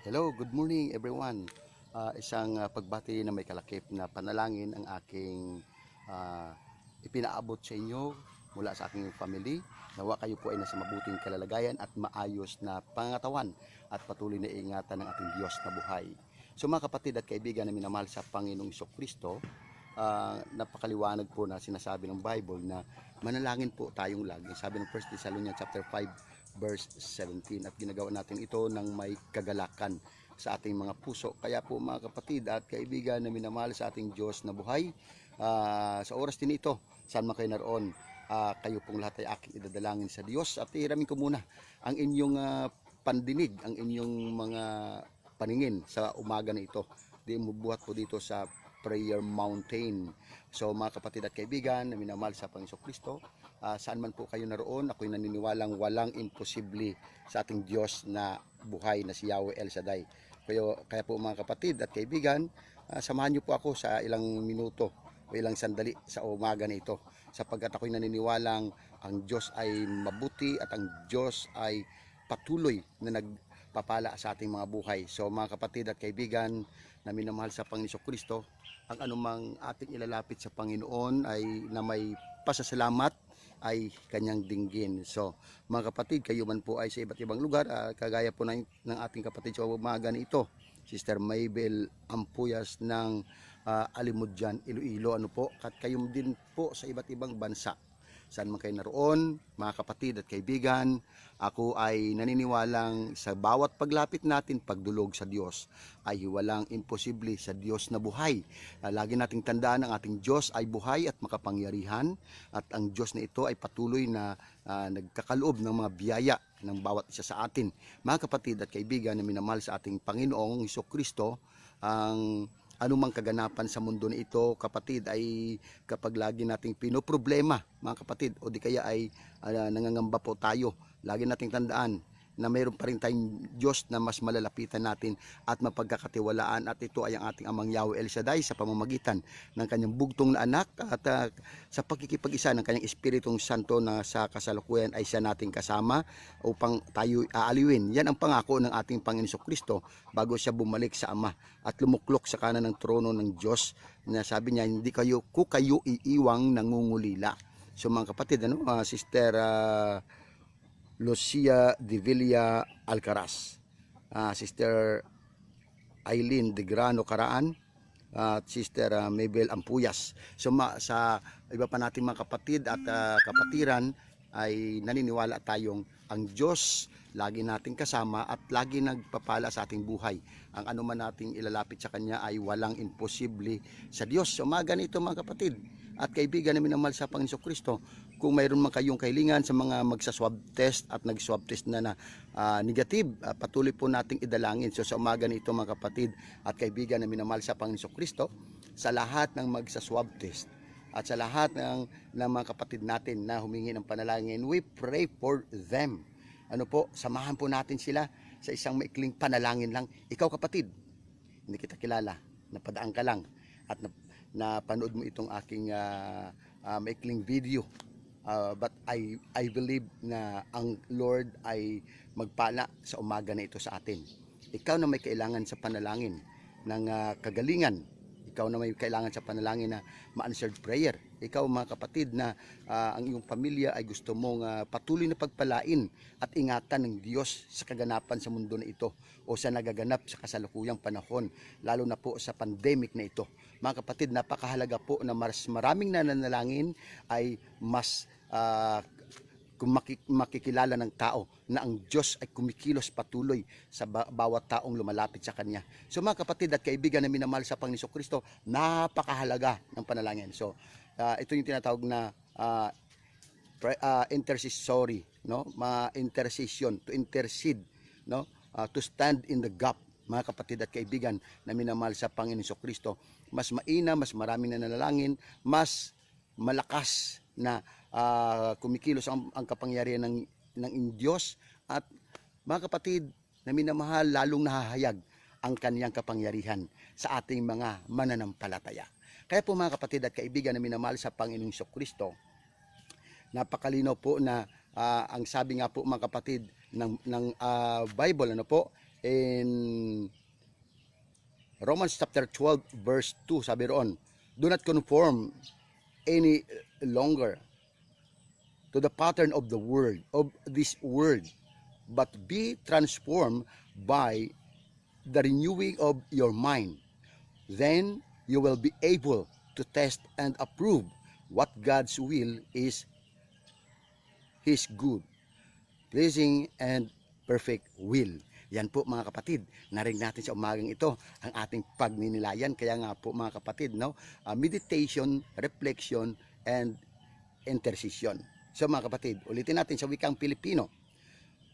Hello, good morning everyone. Isang pagbati na may kalakip na panalangin ang aking ah, ipinaabot sa inyo mula sa aking family. Nawa kayo po ay nasa mabuting kalalagayan at maayos na pangatawan at patuloy na ingatan ng ating Diyos na buhay. So mga kapatid at kaibigan na minamahal sa Panginoong Kristo, napakaliwanag po na sinasabi ng Bible na manalangin po tayong lagi. Sabi ng 1 Thessalonians chapter 5 verse 17, at ginagawa natin ito ng may kagalakan sa ating mga puso. Kaya po mga kapatid at kaibigan na minamahal sa ating Diyos na buhay, sa oras din ito, saan man kayo naroon, kayo pong lahat ay aking idadalangin sa Diyos at ihiramin ko muna ang inyong pandinig, ang inyong mga paningin sa umaga na ito. Di buhat po dito sa Prayer Mountain. So mga kapatid at kaibigan na minamahal sa Panginoong Kristo, saan man po kayo naroon, ako'y naniniwalang walang imposible sa ating Diyos na buhay na si Yahweh El Shaddai. Kaya po mga kapatid at kaibigan, samahan niyo po ako sa ilang minuto o ilang sandali sa umaga na ito, sapagkat ako'y naniniwalang ang Diyos ay mabuti at ang Diyos ay patuloy na nagpapala sa ating mga buhay. So mga kapatid at kaibigan na minamahal sa Panginoong Kristo, ang anumang ating ilalapit sa Panginoon ay na may pasasalamat ay kanyang dinggin. So mga kapatid, kayo man po ay sa iba't ibang lugar, kagaya po ng ating kapatid sa umaga na ito, Sister Maybel Ampuyas ng Alimudjan, Iloilo, ano po, at kayo din po sa iba't ibang bansa. Saan man kayo naroon, mga kapatid at kaibigan, ako ay naniniwalang sa bawat paglapit natin, pagdulog sa Diyos, ay walang imposible sa Diyos na buhay. Lagi nating tandaan ang ating Diyos ay buhay at makapangyarihan, at ang Diyos na ito ay patuloy na nagkakaloob ng mga biyaya ng bawat isa sa atin. Mga kapatid at kaibigan na minamahal sa ating Panginoong Kristo, ang anumang kaganapan sa mundo na ito, kapatid, ay kapag lagi nating pinoproblema, mga kapatid, o di kaya ay nangangamba po tayo, lagi nating tandaan na mayroon pa rin tayong Diyos na mas malalapitan natin at mapagkakatiwalaan, at ito ay ang ating Amang Yahweh El Shaddai sa pamamagitan ng kanyang bugtong na anak, at sa pagkikipag-isa ng kanyang Espiritong Santo na sa kasalukuyan ay siya nating kasama upang tayo aaliwin. Yan ang pangako ng ating Panginoong Kristo bago siya bumalik sa Ama at lumuklok sa kanan ng trono ng Diyos, na sabi niya, hindi kayo iiwang nangungulila. So mga kapatid, Sister Lucia de Villa Alcaraz, Sister Aileen de Grano Caraan, at Sister Mabel Ampuyas. So sa iba pa nating mga kapatid at kapatiran, ay naniniwala tayong ang Diyos lagi nating kasama at lagi nagpapala sa ating buhay. Ang anuman nating ilalapit sa Kanya ay walang imposible sa Diyos. So umaga nito mga kapatid at kaibigan na minamahal sa Panginoong Kristo, kung mayroon man kayong kahilingan sa mga magsa-swab test at nag-swab test na negative, patuloy po nating idalangin. So sa umaga nito mga kapatid at kaibigan na minamahal sa Panginoong Kristo, sa lahat ng magsa-swab test at sa lahat ng mga kapatid natin na humingi ng panalangin, we pray for them. Ano po, samahan po natin sila sa isang maikling panalangin lang. Ikaw kapatid, hindi kita kilala, napadaan ka lang at napanood mo itong aking maikling video. But I believe na ang Lord ay magpala sa umaga na ito sa atin. Ikaw na may kailangan sa panalangin ng kagalingan, ikaw na may kailangan sa panalangin na ma-answered prayer, ikaw mga kapatid na ang iyong pamilya ay gusto mong patuloy na pagpalain at ingatan ng Diyos sa kaganapan sa mundo na ito o sa nagaganap sa kasalukuyang panahon, lalo na po sa pandemic na ito. Mga kapatid, napakahalaga po na mas maraming nananalangin ay mas kung makikilala ng tao na ang Diyos ay kumikilos patuloy sa bawat taong lumalapit sa Kanya. So mga kapatid at kaibigan na minamahal sa Panginoong Kristo, napakahalaga ng panalangin. So ito yung tinatawag na intercessory, no? Intercession, to intercede, no? To stand in the gap. Mga kapatid at kaibigan na minamahal sa Panginoong Kristo, mas maina, mas maraming nananalangin, mas malakas na kumikilos ang kapangyarihan ng Diyos, at mga kapatid na minamahal, lalong nahahayag ang kaniyang kapangyarihan sa ating mga mananampalataya. Kaya po mga kapatid at kaibigan na minamahal sa Panginoong Kristo, napakalinaw po na ang sabi nga po mga kapatid ng Bible, ano po, in Romans chapter 12 verse 2, sabi roon, do not conform any longer to the pattern of the world, of this world, but be transformed by the renewing of your mind. Then you will be able to test and approve what God's will is, His good, pleasing, and perfect will. Yan po mga kapatid, narinig natin sa umagang ito ang ating pagninilayan. Kaya nga po mga kapatid, no? Meditation, reflection, and intercession. So mga kapatid, ulitin natin sa wikang Pilipino,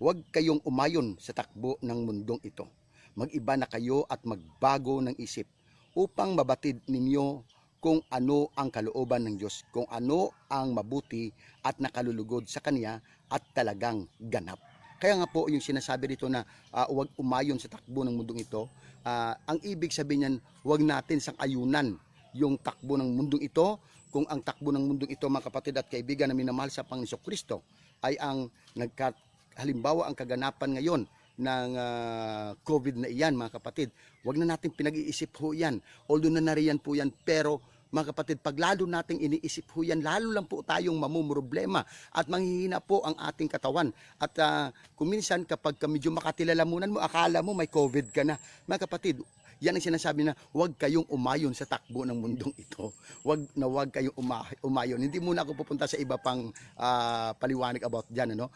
huwag kayong umayon sa takbo ng mundong ito. Mag-iba na kayo at magbago ng isip upang mabatid ninyo kung ano ang kalooban ng Diyos, kung ano ang mabuti at nakalulugod sa Kanya at talagang ganap. Kaya nga po yung sinasabi dito na huwag umayon sa takbo ng mundong ito, ang ibig sabihin niyan, huwag natin sang-ayunan yung takbo ng mundong ito. Kung ang takbo ng mundong ito mga kapatid at kaibigan na minamahal sa Panginoong Kristo ay ang halimbawa ang kaganapan ngayon ng COVID na iyan mga kapatid, huwag na natin pinag-iisip ho yan. Although na nariyan po yan, pero mga kapatid, pag lalo nating iniisip ho yan, lalo lang po tayong mamumroblema at manghihina po ang ating katawan. At kung minsan kapag medyo makatililamunan mo, akala mo may COVID ka na. Mga kapatid, yan ang sinasabi na huwag kayong umayon sa takbo ng mundong ito. Huwag kayong umayon. Hindi muna ako pupunta sa iba pang paliwanag about dyan. Ano?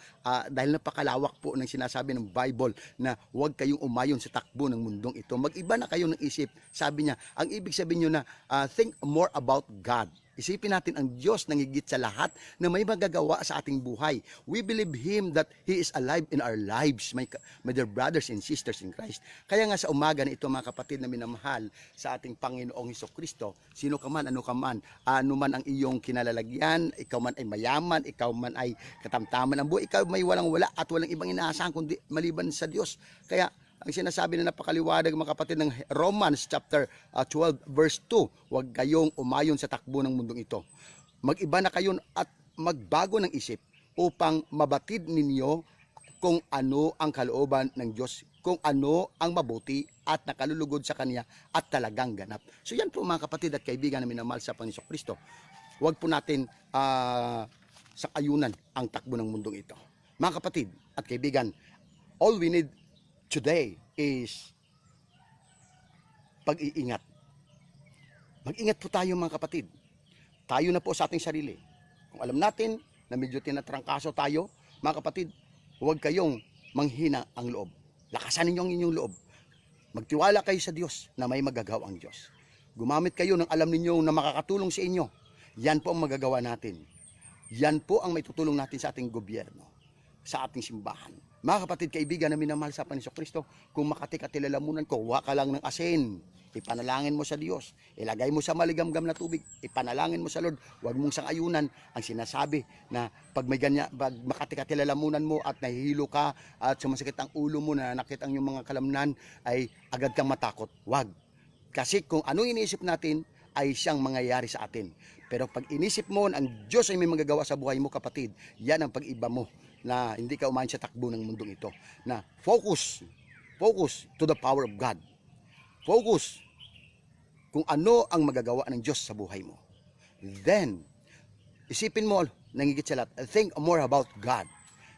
Dahil napakalawak po ng sinasabi ng Bible na huwag kayong umayon sa takbo ng mundong ito. Mag-iba na kayo ng isip. Sabi niya, ang ibig sabihin nyo na think more about God. Isipin natin ang Diyos na higit sa lahat na may magagawa sa ating buhay. We believe Him that He is alive in our lives, my dear brothers and sisters in Christ. Kaya nga sa umaga na ito mga kapatid na minamahal sa ating Panginoong Hesukristo, sino ka man, ano man ang iyong kinalalagyan, ikaw man ay mayaman, ikaw man ay katamtaman ang buhay, ikaw may walang-wala at walang ibang inaasahan kundi maliban sa Diyos. Kaya ang sinasabi na napakaliwanag mga kapatid ng Romans chapter 12 verse 2, huwag kayong umayon sa takbo ng mundong ito. Mag-iba na kayo at magbago ng isip upang mabatid ninyo kung ano ang kalooban ng Diyos, kung ano ang mabuti at nakalulugod sa Kanya at talagang ganap. So yan po mga kapatid at kaibigan na minamahal sa Panginoong Kristo. Huwag po natin sa ayunan ang takbo ng mundong ito. Mga kapatid at kaibigan, all we need today is pag-iingat. Mag-ingat po tayo mga kapatid. Tayo na po sa ating sarili. Kung alam natin na medyo tinatrangkaso tayo, mga kapatid, huwag kayong manghina ang loob. Lakasan ninyo ang inyong loob. Magtiwala kayo sa Diyos na may magagawa ang Diyos. Gumamit kayo ng alam ninyo na makakatulong sa inyo. Yan po ang magagawa natin. Yan po ang may tutulong natin sa ating gobyerno, sa ating simbahan. Mga kapatid, kaibigan na minamahal sa Panginoong Kristo, kung makati-katilalamunan ko, huwa ka lang ng asin, ipanalangin mo sa Diyos, ilagay mo sa maligamgam na tubig, ipanalangin mo sa Lord, huwag mong sangayunan ang sinasabi na pag may ganyan, pag makati-katilalamunan mo at nahihilo ka at sumasakit ang ulo mo, na nakita ang iyong mga kalamnan, ay agad kang matakot. Huwag. Kasi kung anong iniisip natin, ay siyang mangyayari sa atin. Pero pag inisip mo, ang Diyos ay may magagawa sa buhay mo kapatid, yan ang pag-iba mo, na hindi ka umayon sa takbo ng mundong ito. Na focus to the power of God. Focus kung ano ang magagawa ng Diyos sa buhay mo. Then, isipin mo, nangigit sa lahat, think more about God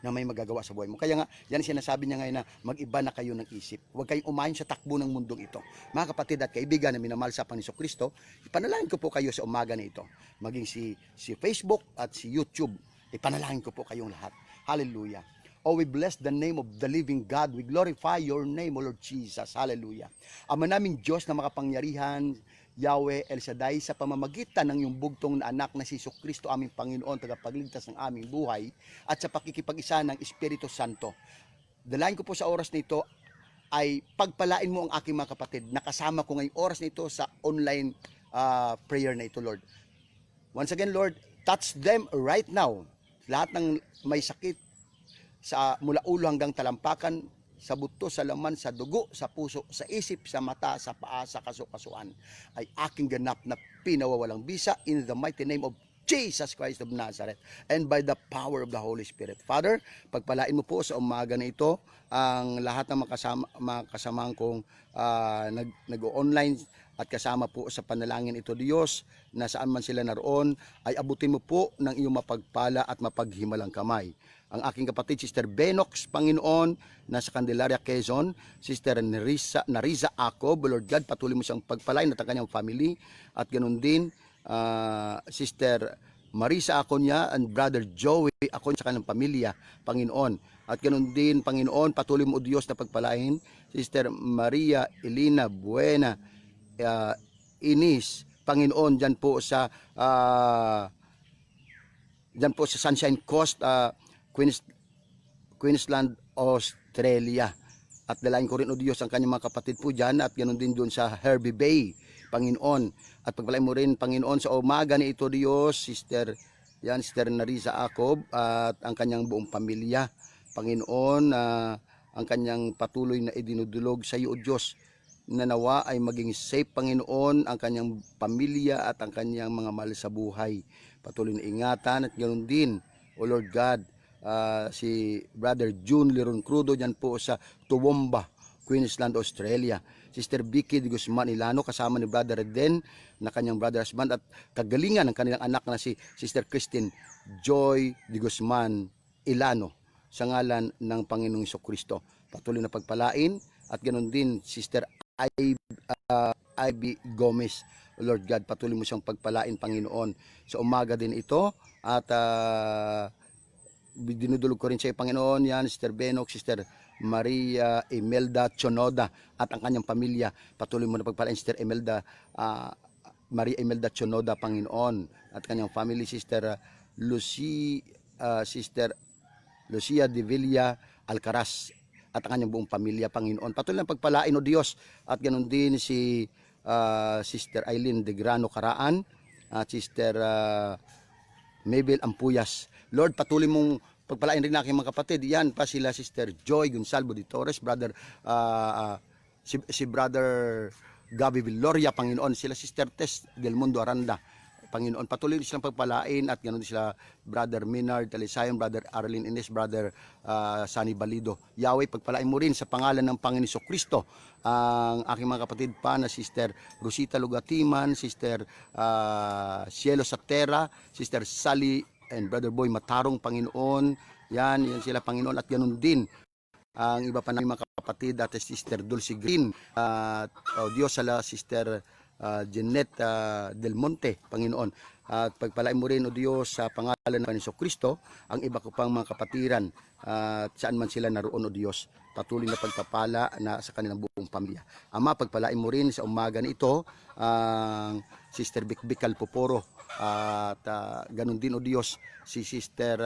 na may magagawa sa buhay mo. Kaya nga, yan sinasabi niya ngayon na mag-iba na kayo ng isip. Huwag kayong umayon sa takbo ng mundong ito. Mga kapatid at kaibigan na minamahal sa Panginoong Kristo, ipanalangin ko po kayo sa umaga na ito. Maging si Facebook at si YouTube, ipanalangin ko po kayong lahat. Hallelujah. Oh, we bless the name of the living God. We glorify your name, O Lord Jesus. Hallelujah. Ama naming Diyos na makapangyarihan, Yahweh El Shaddai, sa pamamagitan ng iyong bugtong na anak na si Jesucristo, aming Panginoon, tagapagligtas ng aming buhay, at sa pakikipag-isa ng Espiritu Santo. Dalayan ko po sa oras nito ay pagpalain mo ang aking mga kapatid. Nakasama ko ngayong oras nito sa online prayer na ito, Lord. Once again, Lord, touch them right now. Lahat ng may sakit, mula ulo hanggang talampakan, sa buto, sa laman, sa dugo, sa puso, sa isip, sa mata, sa paa, sa kasukasuan, ay aking ganap na pinawawalang bisa in the mighty name of Jesus Christ of Nazareth, and by the power of the Holy Spirit. Father, pagpalain mo po sa umaga na ito ang lahat ng mga kasamahan kong nag-online at kasama po sa panalangin ito, Diyos, na saan man sila naroon, ay abutin mo po ng iyong mapagpala at mapaghimalang kamay. Ang aking kapatid, Sister Benox, Panginoon, nasa Candelaria, Quezon, Sister Nariza Acob, Lord God, patuloy mo siyang pagpalain at ang kanyang family, at ganun din, Sister Marisa Aconya and Brother Joey Aconya sa kanyang pamilya, Panginoon. At ganun din, Panginoon, patuloy mo, Diyos, na pagpalain Sister Maria Elena Buena Inis, Panginoon, dyan po sa Sunshine Coast, Queensland, Australia. At dalain ko rin, O Diyos, ang kanyang mga kapatid po dyan, at ganoon din doon sa Hervey Bay, Panginoon. At pagpalain mo rin, Panginoon, sa umaga ni ito, Diyos, Sister Narisa Acob at ang kanyang buong pamilya, Panginoon, ang kanyang patuloy na idinudulog sa iyo, O Diyos, na nawa ay maging safe, Panginoon, ang kanyang pamilya at ang kanyang mga mahal sa buhay. Patuloy na ingatan, at ganoon din, O Lord God, si Brother June Leron Crudo dyan po sa Toowoomba, Queensland, Australia. Sister Vicky de Guzman Ilano, kasama ni Brother Reden na kanyang brother husband, at kagalingan ng kanilang anak na si Sister Christine Joy de Guzman Ilano, sa ngalan ng Panginoong Jesucristo. Patuloy na pagpalain, at ganoon din Sister Ivy Gomez, Lord God, patuloy mo siyang pagpalain, Panginoon, sa umaga din ito. At dinudulog ko rin sa iyo, Panginoon, yan Sister Benox, Sister Maria Imelda Chonoda at ang kanyang pamilya. Patuloy mo na pagpalain Sister Maria Imelda Chonoda, Panginoon, at kanyang family. Sister Lucia de Villa Alcaraz at ang kanyang buong pamilya, Panginoon. Patuloy na pagpalain, O Diyos, at ganoon din si Sister Eileen de Grano Caraan at Sister Mabel Ampuyas. Lord, patuloy mong pagpalain rin aking mga kapatid. Yan pa sila Sister Joy Gonsalvo de Torres, Brother si Brother Gabi Villoria, Panginoon, sila Sister Tess del Mundo Aranda, Panginoon. Patuloy din silang pagpalain, at ganoon din sila Brother Minard Talisayon, Brother Arlene Ines, Brother Sunny Balido. Yahweh, pagpalain mo rin sa pangalan ng Panginoon Jesucristo ang aking mga kapatid pa na Sister Rosita Lugatiman, Sister Cielo Satera, Sister Sally and Brother Boy Matarong, Panginoon. Yan sila, Panginoon. At ganoon din ang iba pa namin mga kapatid, at Sister Dulce Green, Diyos sala Sister Jeanette Del Monte, Panginoon. At pagpalain mo rin, O Diyos, sa pangalan ng Panginoon Kristo ang iba ko pang mga kapatiran, at saan man sila naroon, O Diyos, patuloy na pagpapala na sa kanilang buong pamilya. Ama, pagpalain mo rin sa umaga na ito ang Sister Bikbikal Poporo, at ganun din, O Diyos, si Sister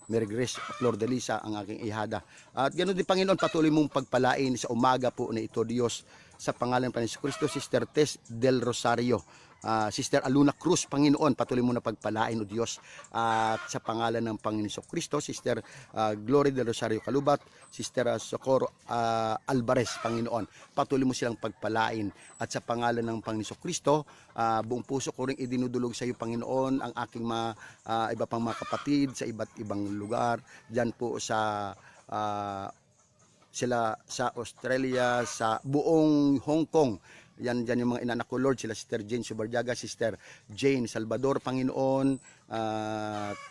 Mary Grace Flor de Lisa, ang aking ihada. At ganoon din, Panginoon, patuloy mong pagpalain sa umaga po na ito, Diyos, sa pangalan ng Panginoon Kristo, Sister Tess del Rosario, Sister Aluna Cruz, Panginoon, patuloy mo na pagpalain, O Diyos, at sa pangalan ng Panginoon Kristo, Sister Glory del Rosario Calubat, Sister Socorro Alvarez, Panginoon, patuloy mo silang pagpalain, at sa pangalan ng Panginoon Kristo, buong puso ko rin idinudulog sa iyo, Panginoon, ang aking iba pang mga kapatid sa iba't ibang lugar, dyan po sa sila sa Australia, sa buong Hong Kong. Yan yung mga inanak ko, Lord, sila Sister Jane Subarjaga, Sister Jane Salvador, Panginoon,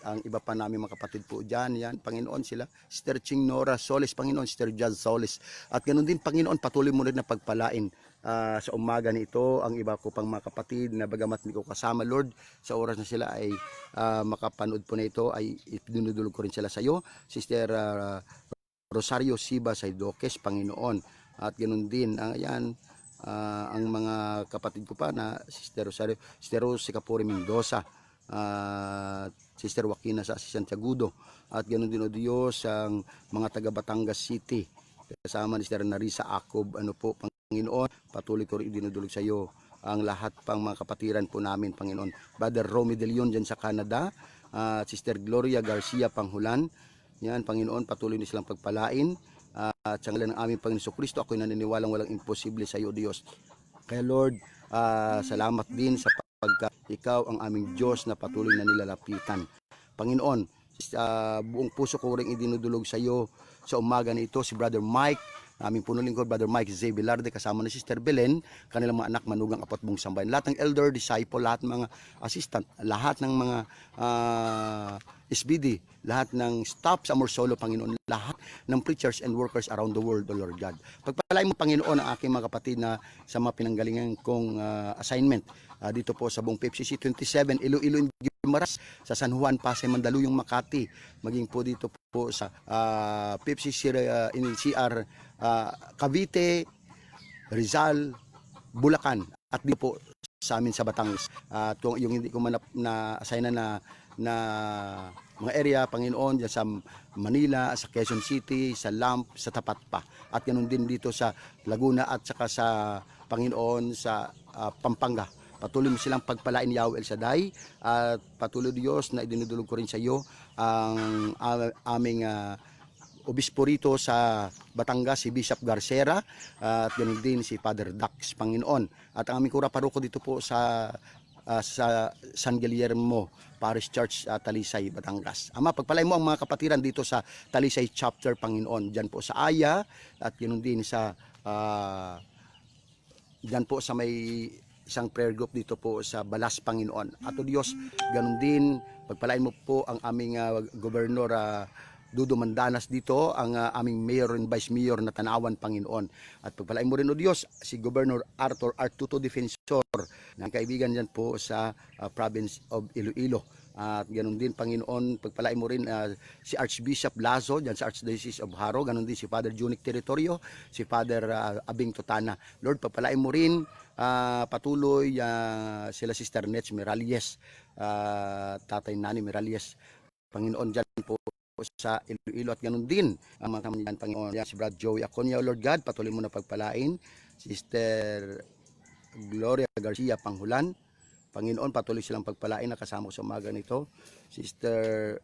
ang iba pa namin mga kapatid po dyan, yan, Panginoon, sila Sister Ching Nora Solis, Panginoon, Sister Jazz Solis, at ganoon din, Panginoon, patuloy mo rin na pagpalain sa umaga nito ang iba ko pang mga kapatid na bagamat hindi ko kasama, Lord, sa oras na sila ay makapanood po na ito, ay dinudulog ko rin sila sa iyo, Sister Rosario Siba Saidoques, Panginoon, at ganoon din, ang mga kapatid ko pa na Sister Rosario, Sister Rose Capore Mendoza, Sister Joaquina sa Santiagudo, at ganoon din, O Diyos, ang mga taga Batangas City, kasama ni Sister Narisa Acob, Panginoon, patuloy ko rin dinudulog sa iyo ang lahat pang mga kapatiran po namin, Panginoon. Brother Romy De Leon dyan sa Canada, Sister Gloria Garcia Panghulan, yan, Panginoon, patuloy na silang pagpalain, at sa ngalan ng aming Panginoon Kristo, ako'y naniniwalang walang imposible sa iyo, Diyos. Kaya Lord, salamat din sa Ikaw ang aming Diyos na patuloy na nilalapitan. Panginoon, sa buong puso ko rin idinudulog sa iyo sa umaga na ito si Brother Mike, aming punong lingkod, Brother Mike Z. Velarde, kasama ni Sister Belen, kanilang mga anak, manugang, apat buong sambayan. Lahat ng elder, disciple, lahat ng mga assistant, lahat ng mga SBD, lahat ng staff sa Amor Solo, Panginoon, lahat ng preachers and workers around the world, O Lord God. Pagpalain mo, Panginoon, ang aking mga kapatid na sa mga pinanggalingan kong assignment dito po sa buong PFCC 27, Iloilo, Guimaras, sa San Juan, Pasay, Mandaluyong, Makati, maging po dito po sa PFCC NCR Cavite, Rizal, Bulacan, at dito po sa amin sa Batangas. At kung yung hindi ko man na-assign na mga area, Panginoon, dyan sa Manila, sa Quezon City, sa Lamp, sa Tapat pa. At ganoon din dito sa Laguna at saka sa Panginoon sa Pampanga. Patuloy mo silang pagpalain, Yahweh El Shaddai, at patuloy, Diyos, na idinudulog ko rin sa iyo ang aming obispo rito sa Batangas, si Bishop Garcera, at ganoon din si Father Dax, Panginoon. At ang aming kura paroko dito po sa San Guillermo Parish Church, Talisay, Batangas. Ama, pagpalain mo ang mga kapatiran dito sa Talisay Chapter, Panginoon, dyan po sa Aya, at ganoon din sa dyan po sa may isang prayer group dito po sa Balas, Panginoon. At o Diyos, ganun din, pagpalain mo po ang aming Gobernador Dudo Mandanas dito, ang aming Mayor and Vice Mayor na Tanawan, Panginoon. At pagpalain mo rin, o Diyos, si Governor Arthur Artuto Defensor, na kaibigan dyan po sa province of Iloilo. At ganun din, Panginoon, pagpalain mo rin si Archbishop Lazo dyan sa Archdiocese of Haro, ganun din si Father Junic Territorio, si Father Abing Totana. Lord, pagpalain mo rin patuloy sila Sister Nets Miralles, Tatay Nani Miralles, Panginoon, dyan po sa Iloilo. At ganun din ang mga kamanian, Panginoon, si Brad Joey Aconia, Lord God, patuloy mo na pagpalain Sister Gloria Garcia Panghulan, Panginoon, patuloy silang pagpalain na kasama ko sa umaga nito. Sister,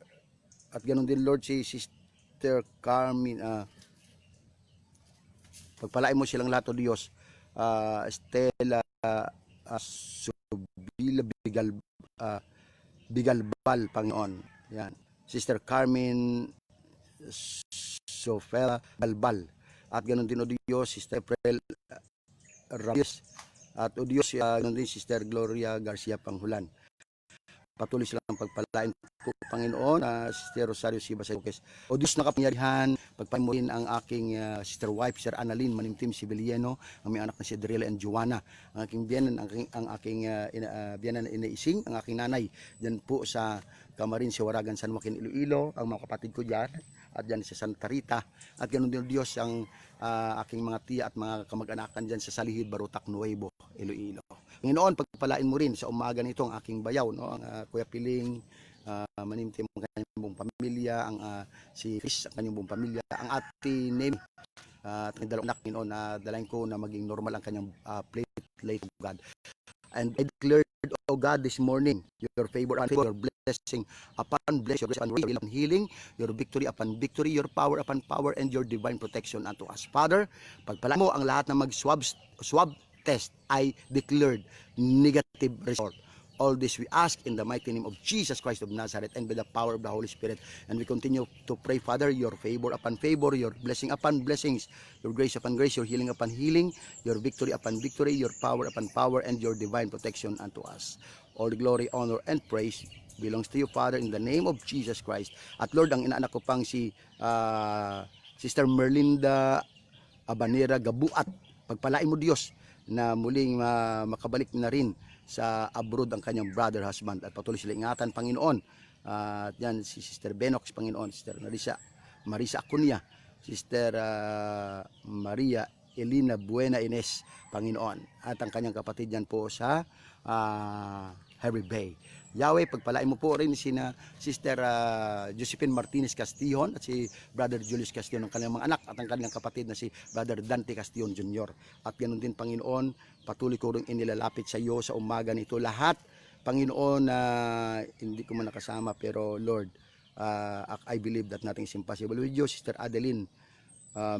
at ganoon din, Lord, si Sister Carmen, pagpalain mo silang lahat, O Diyos. Stella Subila Bigalbal, Panginoon. Yan. Sister Carmen Sofela Balbal. At ganoon din, O Diyos, Sister April Reyes. At o Diyos, ganoon din Sister Gloria Garcia Panghulan. Patuloy silang pagpalain po, Panginoon, Sister Rosario Sibas Lucas. O Diyos na kapangyarihan, pagpalain mo rin ang aking sister wife, Sister Annalyn Manimtim Sibiliano, ang may anak na si Adriela and Joanna, ang aking biyanan, ang aking biyanan na inaising, ang aking nanay, dyan po sa Kamarin, Siwaragan, San Joaquin, Iloilo, ang mga kapatid ko dyan, at dyan sa Santa Rita, at ganoon din, Diyos, ang aking mga tiya at mga kamag-anakan dyan sa Salihid, Barutak, Nuevo, Iloilo. Nginoon, pagpalain mo rin sa umaga nito ang aking bayaw, no? Ang Kuya Piling, Manimtim, ang kanyang buong pamilya, ang si Chris, ang kanyang buong pamilya, ang ate Nemi, at ang dalawang anak, Nginoon, na dalayan ko na maging normal ang kanyang platelet, God. And I declared, O God, this morning, your favor and your blessing upon blessing, your grace upon healing, your victory upon victory, your power upon power, and your divine protection unto us. Father, pagpalain mo ang lahat na mag-swab test, I declared negative result. All this we ask in the mighty name of Jesus Christ of Nazareth and by the power of the Holy Spirit. And we continue to pray, Father, your favor upon favor, your blessing upon blessings, your grace upon grace, your healing upon healing, your victory upon victory, your power upon power, and your divine protection unto us. All the glory, honor, and praise belongs to you, Father, in the name of Jesus Christ. At Lord, ang inaanak ko pang si Sister Merlinda Abanera Gabuat, pagpalain mo, Diyos, na muling makabalik na rin sa abroad ang kanyang brother husband, at patuloy sila ingatan, Panginoon. At yan si Sister Benox, Panginoon, Sister Marisa Acuña, Sister Maria Elina Buena Ines, Panginoon, at ang kanyang kapatid yan po sa Harry Bay. Yahweh, pagpalain mo po rin sina Sister Josephine Martinez Castillon at si Brother Julius Castillon, ang kanilang mga anak, at ang kanilang kapatid na si Brother Dante Castillon Jr. At ganoon din, Panginoon, patuloy ko rin inilalapit sa iyo sa umaga nito lahat, Panginoon, na hindi ko man nakasama, pero Lord, I believe that nothing is impossible with you. Sister Adeline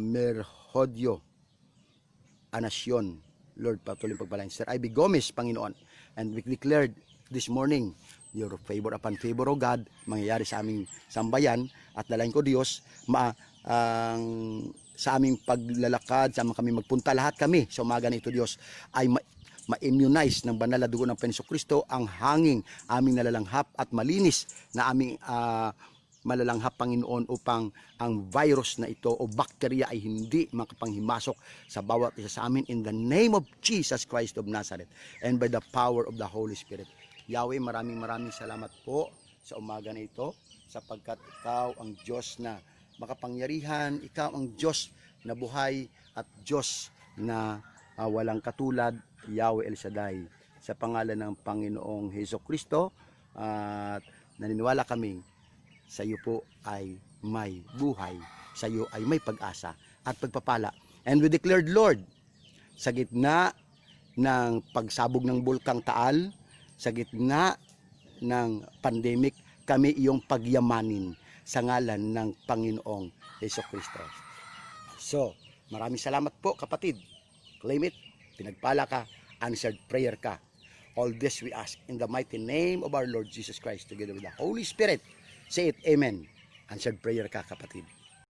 Merhodio Anasyon, Lord, patuloy pagpalain. Sister Ivy Gomez, Panginoon, and we declared this morning. Your favor upon favor, O God, mangyayari sa aming sambayan at dalayan ko Diyos, sa aming paglalakad, sa kami magpunta, lahat kami sa umaga na ito Diyos, ay ma-immunize ng banal na dugo ng Panginoong Kristo ang hanging aming nalalanghap at malinis na aming malalanghap, Panginoon, upang ang virus na ito o bakterya ay hindi makapanghimasok sa bawat isa sa amin, in the name of Jesus Christ of Nazareth and by the power of the Holy Spirit. Yahweh, maraming salamat po sa umaga na ito, sapagkat Ikaw ang Diyos na makapangyarihan, Ikaw ang Diyos na buhay at Diyos na walang katulad, Yahweh El Shaddai. Sa pangalan ng Panginoong Hesukristo, at naniniwala kami sa iyo po ay may buhay, sa iyo ay may pag-asa at pagpapala. And we declared, Lord, sa gitna ng pagsabog ng bulkang Taal, sa gitna ng pandemic, kami iyong pagyamanin sa ngalan ng Panginoong Hesukristo. So, maraming salamat po kapatid. Claim it, pinagpala ka, answered prayer ka. All this we ask in the mighty name of our Lord Jesus Christ, together with the Holy Spirit. Say it, Amen. Answered prayer ka kapatid.